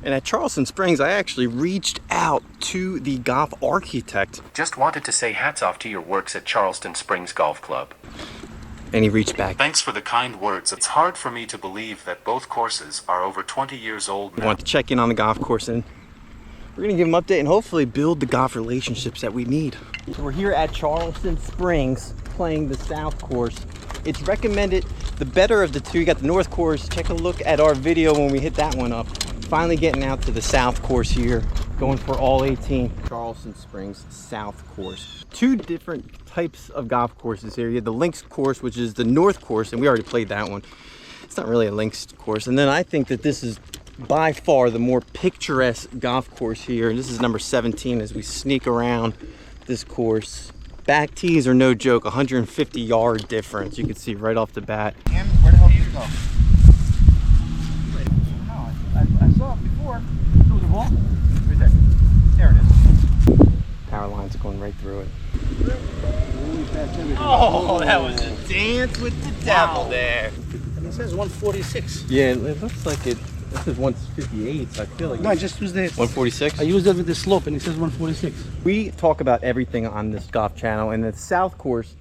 And at Charleston Springs, I actually reached out to the golf architect. Just wanted to say hats off to your works at Charleston Springs Golf Club. And he reached back. Thanks for the kind words. It's hard for me to believe that both courses are over 20 years old now. We want to check in on the golf course, and we're going to give him an update and hopefully build the golf relationships that we need. So we're here at Charleston Springs playing the South course. It's recommended the better of the two. You got the North course. Check a look at our video when we hit that one up. Finally getting out to the South course here, going for all 18. Charleston Springs South course. Two different types of golf courses here. You have the links course, which is the North course, and we already played that one. It's not really a links course. And then I think that this is by far the more picturesque golf course here. And this is number 17 as we sneak around this course. Back tees are no joke, 150-yard difference. You can see right off the bat. And where the hell do you go? I saw it before. There was a wall. Right there. There it is. Power lines are going right through it. Oh, that was a dance with the devil there. It says 146. Yeah, it looks like it. This is 158, so I feel like No, I just used this. 146. I used it with the slope, and it says 146. We talk about everything on this golf channel, and the South course,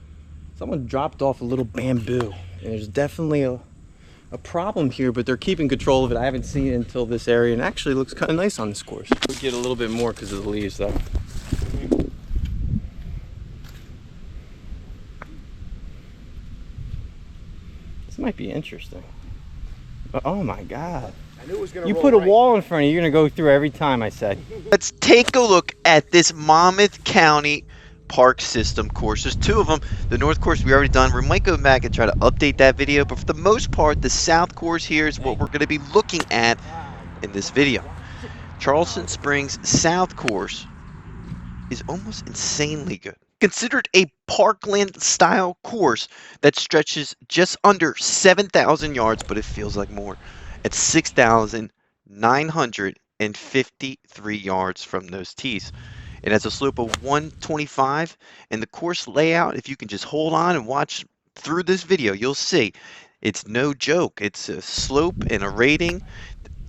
someone dropped off a little bamboo, and there's definitely a problem here, but they're keeping control of it. I haven't seen it until this area, and actually looks kind of nice on this course. We get a little bit more because of the leaves, though. This might be interesting. Oh my God. I knew it was going to You put a wall in front of you, you're going to go through every time, I said. Let's take a look at this Monmouth County Park System course. There's two of them. The North course we already done. We might go back and try to update that video, but for the most part, the South course here is what we're going to be looking at in this video. Charleston Springs South course is almost insanely good. Considered a parkland style course that stretches just under 7,000 yards, but it feels like more, at 6,953 yards from those tees. It has a slope of 125, and the course layout, if you can just hold on and watch through this video, you'll see it's no joke. It's a slope and a rating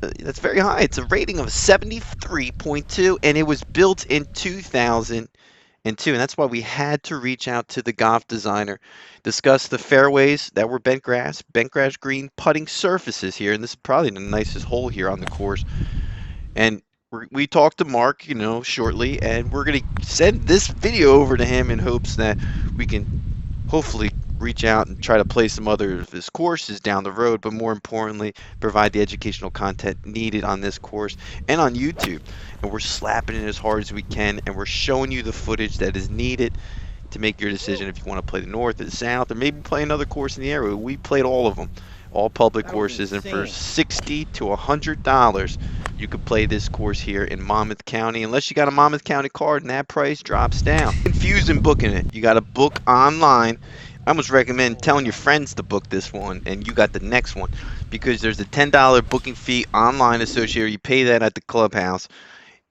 that's very high. It's a rating of 73.2, and it was built in 2002, and that's why we had to reach out to the golf designer, discuss the fairways that were bent grass green putting surfaces here, and this is probably the nicest hole here on the course. And we talked to Mark, shortly, and we're going to send this video over to him in hopes that we can hopefully reach out and try to play some other of his courses down the road, but more importantly, provide the educational content needed on this course and on YouTube. And we're slapping it as hard as we can, and we're showing you the footage that is needed to make your decision if you want to play the North or the South, or maybe play another course in the area. We played all of them, all public courses, and for $60 to $100, you could play this course here in Monmouth County, unless you got a Monmouth County card, and that price drops down. Confused in booking it. You got to book online. I almost recommend telling your friends to book this one, and you got the next one, because there's a $10 booking fee online associated. You pay that at the clubhouse.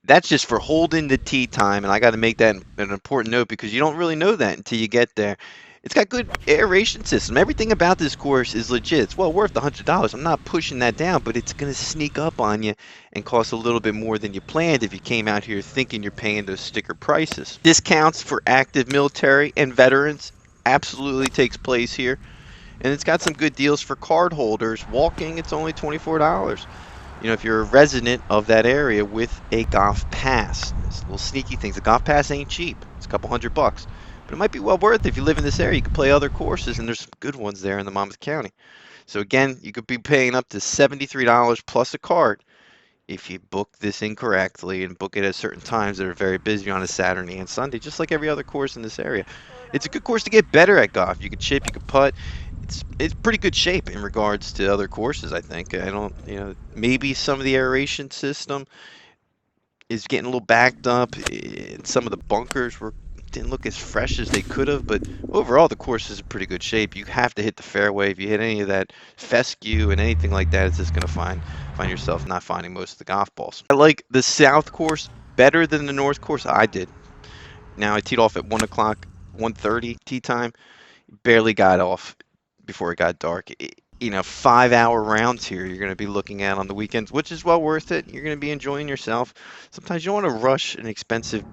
That's just for holding the tee time, and I got to make that an important note because you don't really know that until you get there. It's got good aeration system. Everything about this course is legit. It's well worth the $100. I'm not pushing that down, but it's going to sneak up on you and cost a little bit more than you planned if you came out here thinking you're paying those sticker prices. Discounts for active military and veterans absolutely takes place here, and it's got some good deals for card holders. Walking, it's only $24. If you're a resident of that area with a golf pass. There's little sneaky things. The golf pass ain't cheap. It's a couple $100, but it might be well worth it. If you live in this area, you can play other courses, and there's some good ones there in the Monmouth County. So again, you could be paying up to $73 plus a card if you book this incorrectly and book it at certain times that are very busy on a Saturday and Sunday, just like every other course in this area. It's a good course to get better at golf. You can chip, you can putt. It's pretty good shape in regards to other courses, I think. I don't, maybe some of the aeration system is getting a little backed up. Some of the bunkers didn't look as fresh as they could have, but overall the course is in pretty good shape. You have to hit the fairway. If you hit any of that fescue and anything like that, it's just going to find yourself not finding most of the golf balls. I like the South course better than the North course. I did. Now I teed off at 1 o'clock, 1:30 tee time. Barely got off before it got dark. 5-hour rounds here you're going to be looking at on the weekends, which is well worth it. You're going to be enjoying yourself. Sometimes you don't want to rush an expensive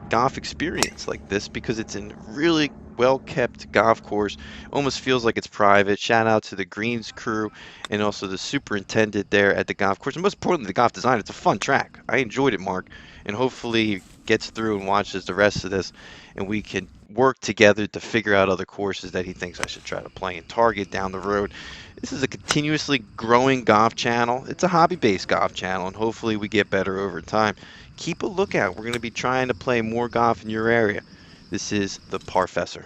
golf experience like this because it's a really well kept golf course. Almost feels like it's private. Shout out to the greens crew and also the superintendent there at the golf course, and most importantly the golf design. It's a fun track. I enjoyed it, Mark, and hopefully he gets through and watches the rest of this and we can work together to figure out other courses that he thinks I should try to play and target down the road. This is a continuously growing golf channel. It's a hobby-based golf channel, and hopefully we get better over time. Keep a lookout. We're going to be trying to play more golf in your area. This is the Parfessor.